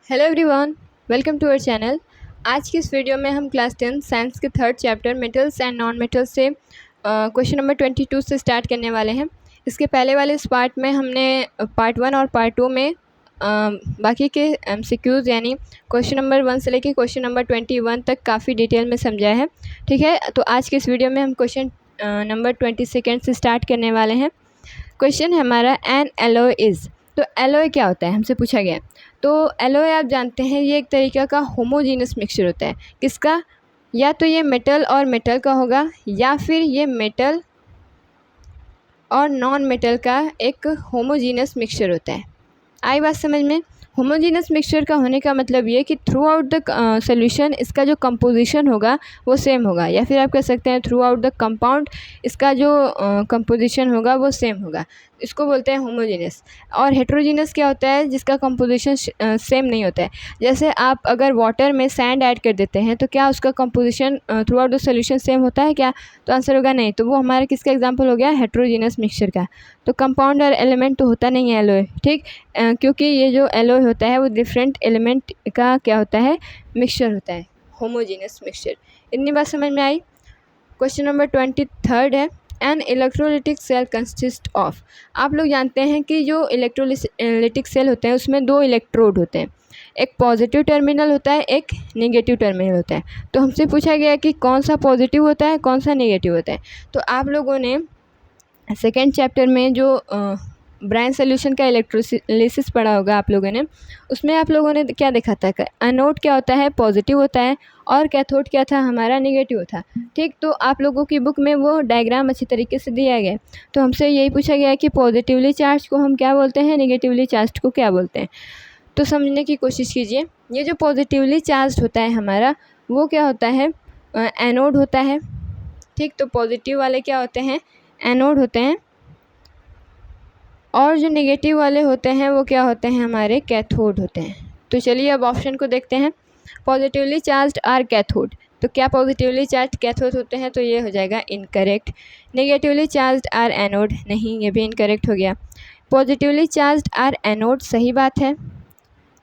Hello everyone, welcome to our channel. आज की इस वीडियो में हम क्लास 10 साइंस के third chapter metals and non metals से क्वेश्चन नंबर 22 से स्टार्ट करने वाले हैं। इसके पहले वाले इस पार्ट में हमने पार्ट 1 और पार्ट 2 में बाकी के एमसीक्यूज़ यानी क्वेश्चन नंबर 1 से लेकर क्वेश्चन नंबर 21 तक काफ़ी डिटेल में समझाया है। ठीक है, तो आज के इस वीडियो में हम क्वेश्चन नंबर 22 से स्टार्ट करने वाले हैं। क्वेश्चन है हमारा, एन एलॉय इज़। तो एलॉय क्या होता है, हमसे पूछा गया। तो एलॉय आप जानते हैं ये एक तरीक़े का होमोजीनस मिक्सचर होता है। किसका? या तो ये मेटल और मेटल का होगा, या फिर ये मेटल और नॉन मेटल का एक होमोजीनस मिक्सचर होता है। आई बात समझ में? होमोजीनस मिक्सचर का होने का मतलब ये कि थ्रू आउट द सोल्यूशन इसका जो कंपोजिशन होगा वो सेम होगा, या फिर आप कह सकते हैं थ्रू आउट द कंपाउंड इसका जो कंपोजिशन होगा वो सेम होगा। इसको बोलते हैं होमोजीनस। और हेट्रोजीनस क्या होता है? जिसका कंपोजिशन सेम नहीं होता है। जैसे आप अगर वाटर में सैंड ऐड कर देते हैं तो क्या उसका composition through out the solution same होता है क्या? तो आंसर होगा नहीं। तो वो हमारा किसका एग्जाम्पल हो गया? हेट्रोजीनस मिक्सचर का। तो कंपाउंड और एलिमेंट तो होता नहीं है एलॉय, ठीक, क्योंकि ये जो एलॉय होता है वो डिफरेंट एलिमेंट का क्या होता है? मिक्सचर होता है, होमोजीनस मिक्सचर। इतनी बात समझ में आई? क्वेश्चन नंबर 23 है, an electrolytic cell consist of. आप लोग जानते हैं कि जो इलेक्ट्रोलिटिक सेल होते हैं उसमें दो इलेक्ट्रोड होते हैं, एक पॉजिटिव टर्मिनल होता है, एक नेगेटिव टर्मिनल होता है। तो हमसे पूछा गया कि कौन सा पॉजिटिव होता है, कौन सा नेगेटिव होता है। तो आप लोगों ने सेकेंड चैप्टर में जो ब्रांच सोल्यूशन का इलेक्ट्रोलिसिस पढ़ा होगा आप लोगों ने, उसमें आप लोगों ने क्या देखा था? एनोड क्या होता है? पॉजिटिव होता है, और कैथोड क्या था? हमारा नेगेटिव था। ठीक, तो आप लोगों की बुक में वो डायग्राम अच्छी तरीके से दिया गया है। तो हमसे यही पूछा गया है कि पॉजिटिवली चार्ज को हम क्या बोलते हैं, नेगेटिवली चार्ज को क्या बोलते हैं। तो समझने की कोशिश कीजिए। ये जो पॉजिटिवली चार्ज होता है हमारा, वो क्या होता है? एनोड होता है। ठीक, तो पॉजिटिव वाले क्या होते हैं? एनोड होते हैं, और जो नेगेटिव वाले होते हैं वो क्या होते हैं? हमारे कैथोड होते हैं। तो चलिए अब ऑप्शन को देखते हैं। Positively charged or cathode. तो क्या पॉजिटिवली चार्ज कैथोड होते हैं? तो ये हो जाएगा incorrect. Negatively charged or anode, नहीं, ये भी इनकरेक्ट हो गया। पॉजिटिवली चार्ज्ड आर एनोड, सही बात है।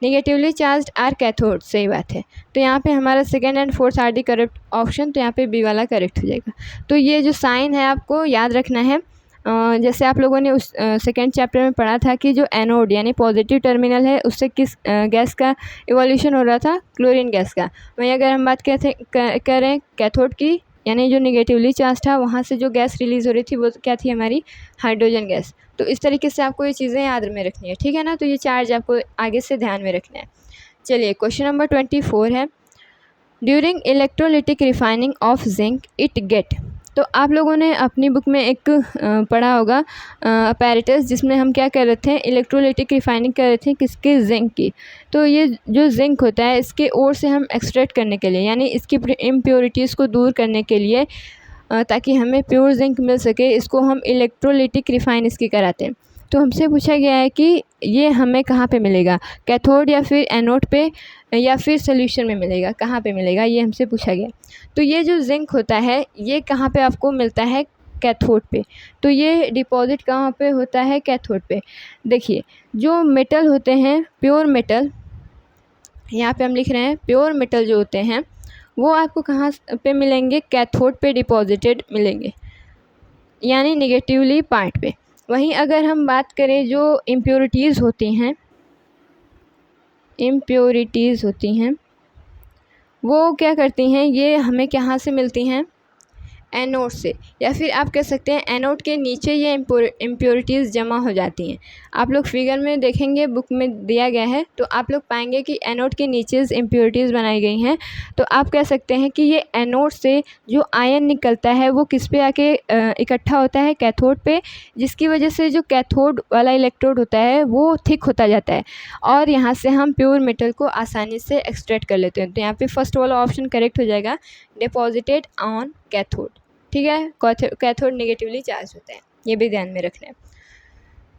नेगेटिवली चार्ज्ड आर कैथोड, सही बात है। तो यहाँ पे हमारा second and fourth are the correct option, तो यहाँ पे बी वाला करेक्ट हो जाएगा। तो ये जो साइन है आपको याद रखना है। जैसे आप लोगों ने उस सेकेंड चैप्टर में पढ़ा था कि जो एनोड यानी पॉजिटिव टर्मिनल है उससे किस गैस का इवोल्यूशन हो रहा था? क्लोरीन गैस का। वहीं अगर हम बात करें कैथोड की, यानी जो निगेटिवली चार्ज था वहाँ से जो गैस रिलीज़ हो रही थी वो क्या थी? हमारी हाइड्रोजन गैस। तो इस तरीके से आपको ये चीज़ें याद में रखनी है, ठीक है ना? तो ये चार्ज आपको आगे से ध्यान में रखना है। चलिए क्वेश्चन नंबर 24 है, during electrolytic refining of zinc it get. तो आप लोगों ने अपनी बुक में एक पढ़ा होगा अपैरेटस, जिसमें हम क्या कर रहे थे? इलेक्ट्रोलिटिक रिफाइनिंग कर रहे थे, किसके? जिंक की। तो ये जो जिंक होता है इसके ओर से हम एक्सट्रैक्ट करने के लिए, यानी इसकी इम्प्योरिटीज़ को दूर करने के लिए, ताकि हमें प्योर जिंक मिल सके, इसको हम इलेक्ट्रोलिटिक रिफाइन इसकी कराते हैं। तो हमसे पूछा गया है कि ये हमें कहाँ पे मिलेगा? कैथोड या फिर एनोड पे, या फिर सोल्यूशन में मिलेगा? कहाँ पे मिलेगा ये हमसे पूछा गया। तो ये जो जिंक होता है ये कहाँ पे आपको मिलता है? कैथोड पे। तो ये डिपॉजिट कहाँ पे होता है? कैथोड पे। देखिए, जो मेटल होते हैं प्योर मेटल, यहाँ पे हम लिख रहे हैं प्योर मेटल जो होते हैं वो आपको कहाँ पे मिलेंगे? कैथोड पे डिपॉजिटेड मिलेंगे, यानी नेगेटिवली पार्ट पे। वहीं अगर हम बात करें जो इम्प्योरिटीज़ होती हैं वो क्या करती हैं? ये हमें कहाँ से मिलती हैं? एनोड से, या फिर आप कह सकते हैं एनोड के नीचे ये इम्प्योरिटीज़ जमा हो जाती हैं। आप लोग फिगर में देखेंगे, बुक में दिया गया है, तो आप लोग पाएंगे कि एनोड के नीचे इम्प्योरिटीज़ बनाई गई हैं। तो आप कह सकते हैं कि ये एनोड से जो आयन निकलता है वो किस पे आके इकट्ठा होता है? कैथोड पे, जिसकी वजह से जो कैथोड वाला इलेक्ट्रोड होता है वो थिक होता जाता है, और यहाँ से हम प्योर मेटल को आसानी से एक्सट्रैक्ट कर लेते हैं। तो यहाँ पे फर्स्ट वाला ऑप्शन करेक्ट हो जाएगा, डिपॉजिटेड ऑन कैथोड। ठीक है, कैथोड नेगेटिवली चार्ज होता है, ये भी ध्यान में रखना है।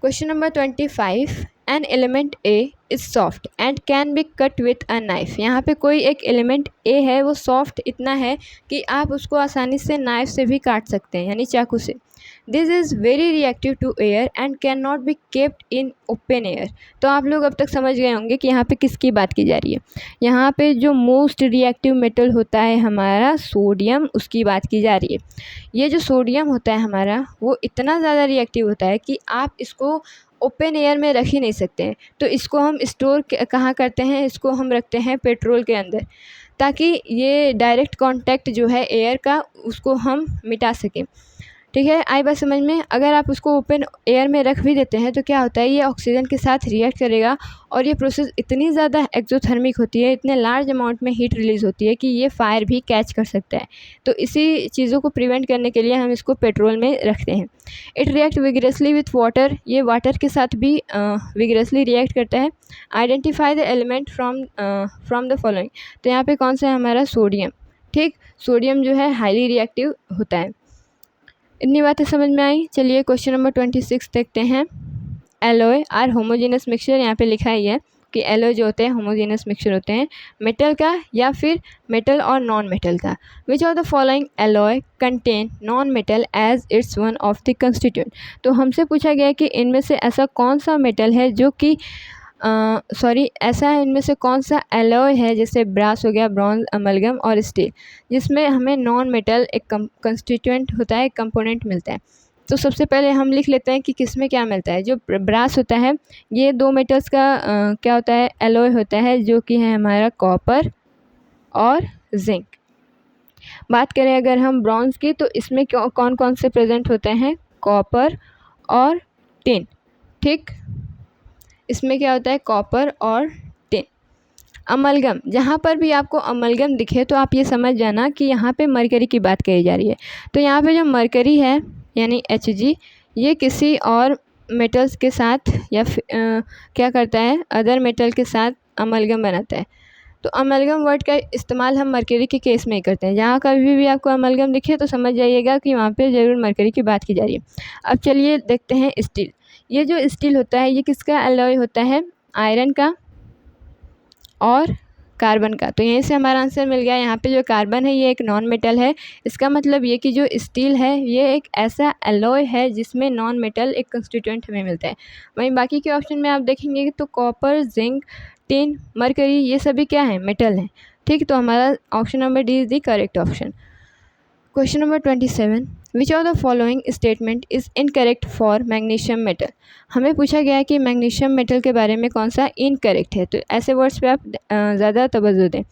Question number 25, an element A is soft and can be cut with a knife. यहाँ पे कोई एक एलिमेंट ए है, वो सॉफ्ट इतना है कि आप उसको आसानी से नाइफ से भी काट सकते हैं, यानी चाकू से। This is very reactive to air and cannot be kept in open air. तो आप लोग अब तक समझ गए होंगे कि यहाँ पे किसकी बात की जा रही है। यहाँ पे जो मोस्ट रिएक्टिव मेटल होता है हमारा सोडियम, उसकी बात की जा रही है। ये जो सोडियम होता है हमारा, वो इतना ज़्यादा रिएक्टिव होता है कि आप इसको ओपन एयर में रख ही नहीं सकते हैं। तो इसको हम स्टोर कहाँ करते हैं, इसको हम रखते हैं पेट्रोल के अंदर, ताकि ये डायरेक्ट कांटेक्ट जो है एयर का, उसको हम मिटा सकें। ठीक है, आई बात समझ में। अगर आप उसको ओपन एयर में रख भी देते हैं तो क्या होता है, ये ऑक्सीजन के साथ रिएक्ट करेगा और ये प्रोसेस इतनी ज़्यादा एक्सोथर्मिक होती है, इतने लार्ज अमाउंट में हीट रिलीज़ होती है कि ये फायर भी कैच कर सकता है। तो इसी चीज़ों को प्रिवेंट करने के लिए हम इसको पेट्रोल में रखते हैं। It react vigorously with water, ये वाटर के साथ भी विगरसली रिएक्ट करता है। Identify the element from the following. तो यहाँ पे कौन सा है हमारा, सोडियम। ठीक, सोडियम जो है हाईली रिएक्टिव होता है। इतनी बातें समझ में आई। चलिए क्वेश्चन नंबर 26 देखते हैं। एलॉय आर होमोजेनस मिक्सचर, यहाँ पे लिखा ही है कि एलॉय जो होते हैं होमोजेनस मिक्सचर होते हैं मेटल का या फिर मेटल और नॉन मेटल का। Which of the following alloy contain non metal as its one of the constituent. तो हमसे पूछा गया है कि इनमें से ऐसा कौन सा मेटल है जो कि ऐसा है इनमें से कौन सा एलॉय है, जैसे ब्रास हो गया, ब्रॉन्ज, अमलगम और स्टील, जिसमें हमें नॉन मेटल एक कंस्टिट्यूएंट होता है, कंपोनेंट मिलता है। तो सबसे पहले हम लिख लेते हैं कि किस में क्या मिलता है। जो ब्रास होता है, ये दो मेटल्स का क्या होता है, एलॉय होता है, जो कि है हमारा कॉपर और जिंक। बात करें अगर हम ब्रॉन्ज की, तो इसमें कौन कौन से प्रेजेंट होते हैं, कॉपर और टिन। ठीक, इसमें क्या होता है, कॉपर और टिन। अमलगम, जहाँ पर भी आपको अमलगम दिखे तो आप ये समझ जाना कि यहाँ पे मरकरी की बात कही जा रही है। तो यहाँ पे जो मरकरी है यानी Hg, ये किसी और मेटल्स के साथ या क्या करता है, अदर मेटल के साथ अमलगम बनाता है। तो अमलगम वर्ड का इस्तेमाल हम मरकरी के केस में ही करते हैं। जहाँ कभी भी आपको अमलगम दिखे तो समझ जाइएगा कि वहाँ पे ज़रूर मरकरी की बात की जा रही है। अब चलिए देखते हैं स्टील। ये जो स्टील होता है, ये किसका एलॉय होता है, आयरन का और कार्बन का। तो यहीं से हमारा आंसर मिल गया। यहाँ पे जो कार्बन है ये एक नॉन मेटल है। इसका मतलब ये कि जो स्टील है ये एक ऐसा एलॉय है जिसमें नॉन मेटल एक कंस्टिट्यूएंट हमें मिलता है। वहीं बाकी के ऑप्शन में आप देखेंगे तो कॉपर, जिंक, टिन, मरकरी, ये सभी क्या है, मेटल हैं। ठीक, तो हमारा option number D is the correct option. Question number 27, which of the following statement is incorrect for magnesium metal. हमें पूछा गया है कि मैग्नीशियम मेटल के बारे में कौन सा इनकरेक्ट है। तो ऐसे वर्ड्स पे आप ज़्यादा तवज्जो दें।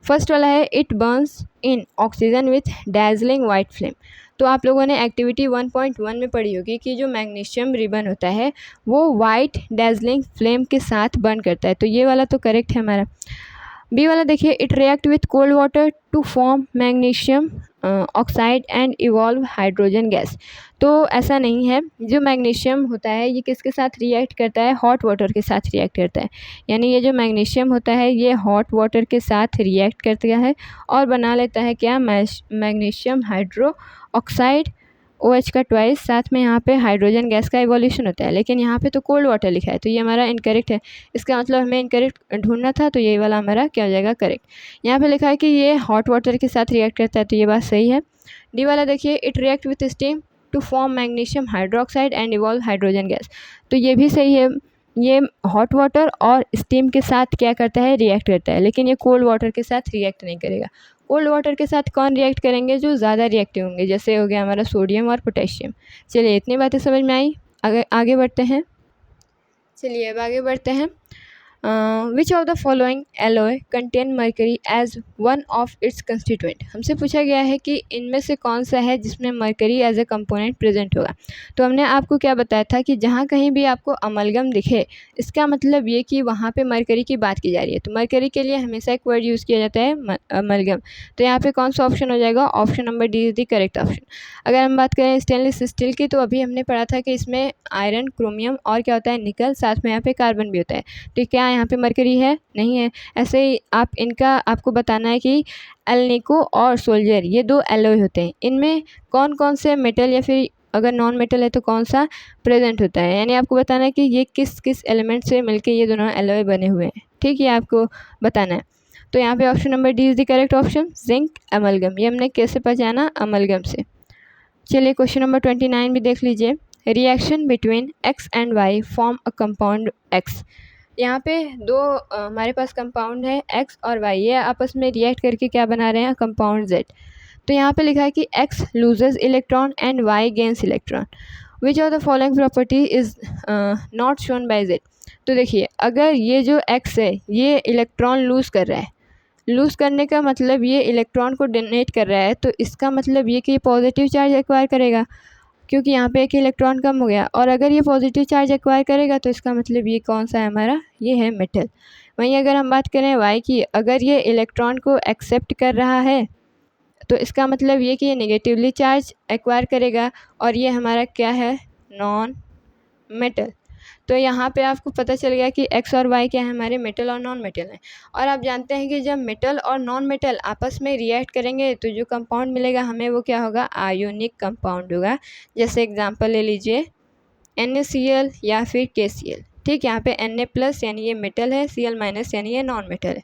फर्स्ट वाला है it Burns in oxygen with dazzling white flame. तो आप लोगों ने एक्टिविटी 1.1 में पढ़ी होगी कि जो मैग्नीशियम रिबन होता है वो वाइट डैजलिंग फ्लेम के साथ बर्न करता है। तो ये वाला तो करेक्ट है हमारा। बी वाला देखिए, it react with cold water to form magnesium oxide and evolve hydrogen gas. तो ऐसा नहीं है, जो मैग्नीशियम होता है ये किसके साथ रिएक्ट करता है, हॉट वाटर के साथ रिएक्ट करता है। यानी ये जो मैग्नीशियम होता है ये हॉट वाटर के साथ रिएक्ट करता है और बना लेता है क्या, मैग्नीशियम हाइड्रो ऑक्साइड, OH का ट्वाइस, साथ में यहाँ पे हाइड्रोजन गैस का इवोल्यूशन होता है। लेकिन यहाँ पे तो कोल्ड वाटर लिखा है, तो ये हमारा इनकरेक्ट है। इसका मतलब हमें इनकरेक्ट ढूंढना था, तो ये वाला हमारा क्या हो जाएगा, करेक्ट। यहाँ पे लिखा है कि ये हॉट वाटर के साथ रिएक्ट करता है, तो ये बात सही है। डी वाला देखिए, it react with steam to form magnesium hydroxide and evolve hydrogen gas. तो ये भी सही है। ये हॉट वाटर और स्टीम के साथ क्या करता है, रिएक्ट करता है, लेकिन ये कोल्ड वाटर के साथ रिएक्ट नहीं करेगा। कोल्ड वाटर के साथ कौन रिएक्ट करेंगे, जो ज़्यादा रिएक्टिव होंगे, जैसे हो गया हमारा सोडियम और पोटेशियम। चलिए इतनी बातें समझ में आई, आगे बढ़ते हैं। चलिए अब आगे बढ़ते हैं। Which of the following alloy contain mercury as one of its constituent. हमसे पूछा गया है कि इनमें से कौन सा है जिसमें mercury as a component present होगा। तो हमने आपको क्या बताया था कि जहाँ कहीं भी आपको अमलगम दिखे, इसका मतलब ये कि वहाँ पे मरकरी की बात की जा रही है। तो मरकरी के लिए हमेशा एक वर्ड यूज़ किया जाता है, अमलगम। तो यहाँ पे कौन सा ऑप्शन हो जाएगा, option number D is the correct option. अगर हम बात करें स्टेनलेस स्टील की, तो अभी हमने पढ़ा था कि इसमें आयरन, क्रोमियम और क्या होता है, निकल, साथ में यहाँ पे कार्बन भी होता है। तो क्या यहाँ पे मरकरी है, नहीं है। ऐसे ही आपको बताना है कि एल्निको और सोल्जर, ये दो एलॉय होते हैं। इनमें कौन कौन से मेटल या फिर अगर नॉन मेटल है तो कौन सा प्रेजेंट होता है। यानी आपको बताना है कि ये किस किस एलिमेंट से मिलके ये दोनों एलॉय बने हुए हैं। ठीक है, आपको बताना है। तो यहाँ पे option number D is the correct option, zinc, amalgam. ये हमने कैसे पहचाना, अमलगम से। चलिए क्वेश्चन नंबर 29 भी देख लीजिए। Reaction between x and y form a compound x। यहाँ पे दो हमारे पास कंपाउंड है x और y, ये आपस में रिएक्ट करके क्या बना रहे हैं, कंपाउंड z। तो यहाँ पे लिखा है कि x loses electron and y gains electron, which of the following property is not shown by z। तो देखिए, अगर ये जो x है ये इलेक्ट्रॉन लूज़ कर रहा है, लूज़ करने का मतलब ये इलेक्ट्रॉन को डोनेट कर रहा है, तो इसका मतलब ये कि ये पॉजिटिव चार्ज एक्वायर करेगा, क्योंकि यहाँ पे एक इलेक्ट्रॉन कम हो गया। और अगर ये पॉजिटिव चार्ज एक्वायर करेगा तो इसका मतलब ये कौन सा है हमारा, ये है मेटल। वहीं अगर हम बात करें वाई की, अगर ये इलेक्ट्रॉन को एक्सेप्ट कर रहा है तो इसका मतलब ये कि ये नेगेटिवली चार्ज एक्वायर करेगा, और ये हमारा क्या है, नॉन मेटल। तो यहाँ पे आपको पता चल गया कि एक्स और वाई क्या है, हमारे मेटल और नॉन मेटल हैं। और आप जानते हैं कि जब मेटल और नॉन मेटल आपस में रिएक्ट करेंगे तो जो कंपाउंड मिलेगा हमें वो क्या होगा, आयोनिक कंपाउंड होगा। जैसे एग्जांपल ले लीजिए NaCl या फिर KCl। ठीक, यहाँ पे Na+ यानी ये मेटल है, Cl- यानी ये नॉन मेटल है।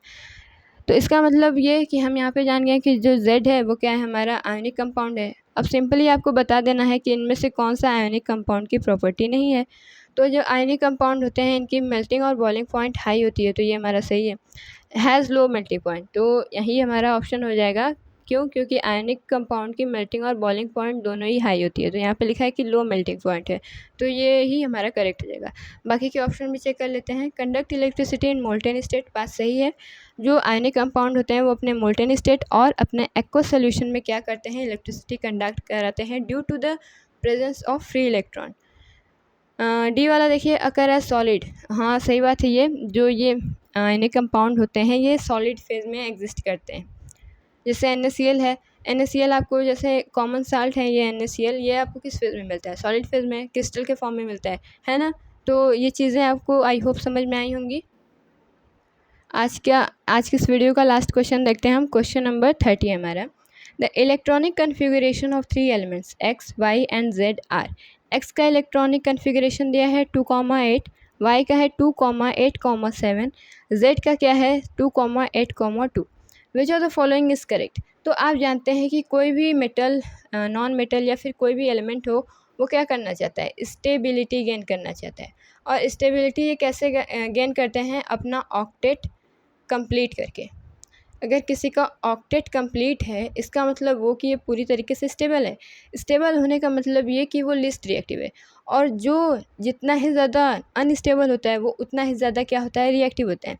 तो इसका मतलब ये कि हम यहाँ पे जान गए कि जो Z है वो क्या है, हमारा आयोनिक कंपाउंड है। अब सिंपली आपको बता देना है कि इनमें से कौन सा आयोनिक कंपाउंड की प्रॉपर्टी नहीं है। तो जो आयोनिक कंपाउंड होते हैं इनकी मेल्टिंग और बॉइलिंग पॉइंट हाई होती है, तो ये हमारा सही है। हैज़ लो मेल्टिंग पॉइंट, तो यही हमारा ऑप्शन हो जाएगा। क्यों? क्योंकि आयोनिक कंपाउंड की मेल्टिंग और बॉइलिंग पॉइंट दोनों ही हाई होती है। तो यहाँ पे लिखा है कि लो मेल्टिंग पॉइंट है, तो ये ही हमारा करेक्ट हो जाएगा। बाकी के ऑप्शन भी चेक कर लेते हैं। Conduct electricity in molten state, बात सही है। जो आयोनिक कंपाउंड होते हैं वो अपने मोल्टेन स्टेट और अपने एक्वस सोल्यूशन में क्या करते हैं, इलेक्ट्रिसिटी कंडक्ट कराते हैं due to the presence of free electron. D वाला देखिए, अकर एज सॉलिड, हाँ सही बात है। ये आयोनिक कंपाउंड होते हैं ये सॉलिड फेज में एग्जिस्ट करते हैं। जैसे NaCl है, NaCl आपको जैसे कॉमन साल्ट है ये NaCl, ये आपको किस फेज़ में मिलता है, सॉलिड फेज़ में, क्रिस्टल के फॉर्म में मिलता है ना। तो ये चीज़ें आपको आई होप समझ में आई होंगी। आज की इस वीडियो का लास्ट क्वेश्चन देखते हैं हम। क्वेश्चन नंबर 30 है हमारा। The electronic configuration of 3 elements x, y and z are. x का इलेक्ट्रॉनिक कन्फिगरेशन दिया है 2,8, y का है 2,8,7, z का क्या है 2,8,2। विच of the following is correct. तो आप जानते हैं कि कोई भी मेटल, नॉन मेटल या फिर कोई भी एलिमेंट हो, वो क्या करना चाहता है, स्टेबिलिटी गेन करना चाहता है। और स्टेबिलिटी ये कैसे गेन करते हैं, अपना ऑक्टेट कंप्लीट करके। अगर किसी का ऑक्टेट कंप्लीट है, इसका मतलब वो कि ये पूरी तरीके से स्टेबल है। स्टेबल होने का मतलब ये कि वो लिस्ट रिएक्टिव है, और जो जितना ही ज़्यादा अनस्टेबल होता है वो उतना ही ज़्यादा क्या होता है, रिएक्टिव होता है।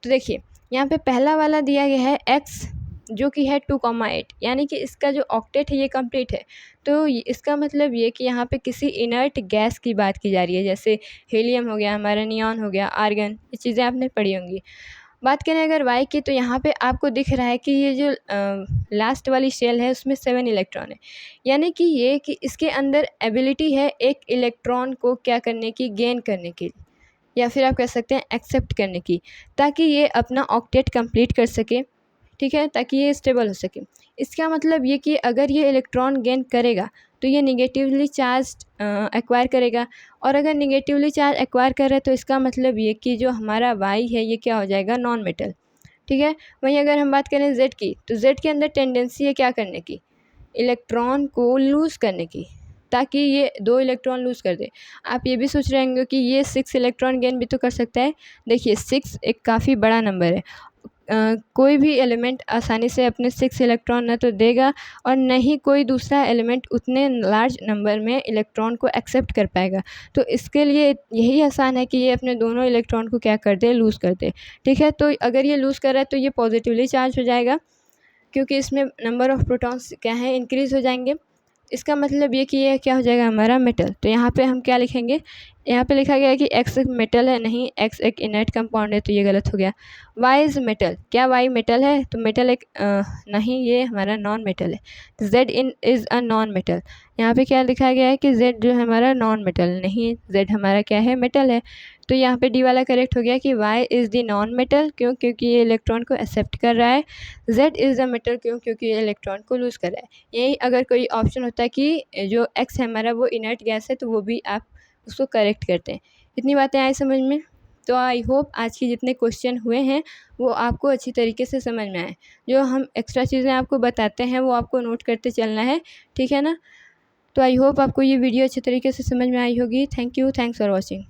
तो देखिए यहाँ पे पहला वाला दिया गया है x, जो कि है 2,8, यानी कि इसका जो ऑक्टेट है ये कंप्लीट है। तो इसका मतलब ये कि यहाँ पे किसी इनर्ट गैस की बात की जा रही है, जैसे हीलियम हो गया, हमारा नियॉन हो गया, आर्गन, ये चीज़ें आपने पढ़ी होंगी। बात करें अगर वाई की, तो यहाँ पे आपको दिख रहा है कि ये जो लास्ट वाली शेल है उसमें 7 इलेक्ट्रॉन है, यानी कि ये कि इसके अंदर एबिलिटी है एक इलेक्ट्रॉन को क्या करने की, गेन करने की, या फिर आप कह सकते हैं एक्सेप्ट करने की, ताकि ये अपना ऑक्टेट कंप्लीट कर सके। ठीक है, ताकि ये स्टेबल हो सके। इसका मतलब ये कि अगर ये इलेक्ट्रॉन गेन करेगा तो ये निगेटिवली चार्ज एक्वायर करेगा, और अगर निगेटिवली चार्ज एक्वायर कर रहा है तो इसका मतलब ये कि जो हमारा वाई है ये क्या हो जाएगा, नॉन मेटल। ठीक है, वहीं अगर हम बात करें जेड की, तो जेड के अंदर टेंडेंसी है क्या करने की, इलेक्ट्रॉन को लूज़ करने की, ताकि ये 2 इलेक्ट्रॉन लूज़ कर दे। आप ये भी सोच रहे होंगे कि ये 6 इलेक्ट्रॉन गेन भी तो कर सकता है। देखिए 6 एक काफ़ी बड़ा नंबर है। कोई भी एलिमेंट आसानी से अपने 6 इलेक्ट्रॉन न तो देगा, और न ही कोई दूसरा एलिमेंट उतने लार्ज नंबर में इलेक्ट्रॉन को एक्सेप्ट कर पाएगा। तो इसके लिए यही आसान है कि ये अपने दोनों इलेक्ट्रॉन को क्या कर दे, लूज़ कर दे। ठीक है, तो अगर ये लूज़ कर रहा है तो ये पॉजिटिवली चार्ज हो जाएगा, क्योंकि इसमें नंबर ऑफ़ प्रोटॉन्स क्या है, इंक्रीज़ हो जाएंगे। इसका मतलब ये कि ये क्या हो जाएगा, हमारा मेटल। तो यहाँ पे हम क्या लिखेंगे, यहाँ पे लिखा गया है कि x एक मेटल है, नहीं, x एक इनर्ट कंपाउंड है, तो ये गलत हो गया। y इज़ मेटल, क्या y मेटल है, तो मेटल एक नहीं, ये हमारा नॉन मेटल है। z is a non metal, यहाँ पे क्या लिखा गया है कि z जो है हमारा नॉन मेटल, नहीं, z हमारा क्या है, मेटल है। तो यहाँ पे डी वाला करेक्ट हो गया कि y is the non metal, क्यों, क्योंकि ये इलेक्ट्रॉन को एक्सेप्ट कर रहा है। z इज़ द मेटल, क्यों, क्योंकि ये इलेक्ट्रॉन को लूज़ कर रहा है। यही अगर कोई ऑप्शन होता है कि जो x है हमारा वो इनर्ट गैस है, तो वो भी आप उसको करेक्ट करते हैं। इतनी बातें आई समझ में? तो आई होप आज के जितने क्वेश्चन हुए हैं वो आपको अच्छी तरीके से समझ में आए। जो हम एक्स्ट्रा चीज़ें आपको बताते हैं वो आपको नोट करते चलना है, ठीक है ना। तो आई होप आपको ये वीडियो अच्छे तरीके से समझ में आई होगी। Thank you, thanks for watching.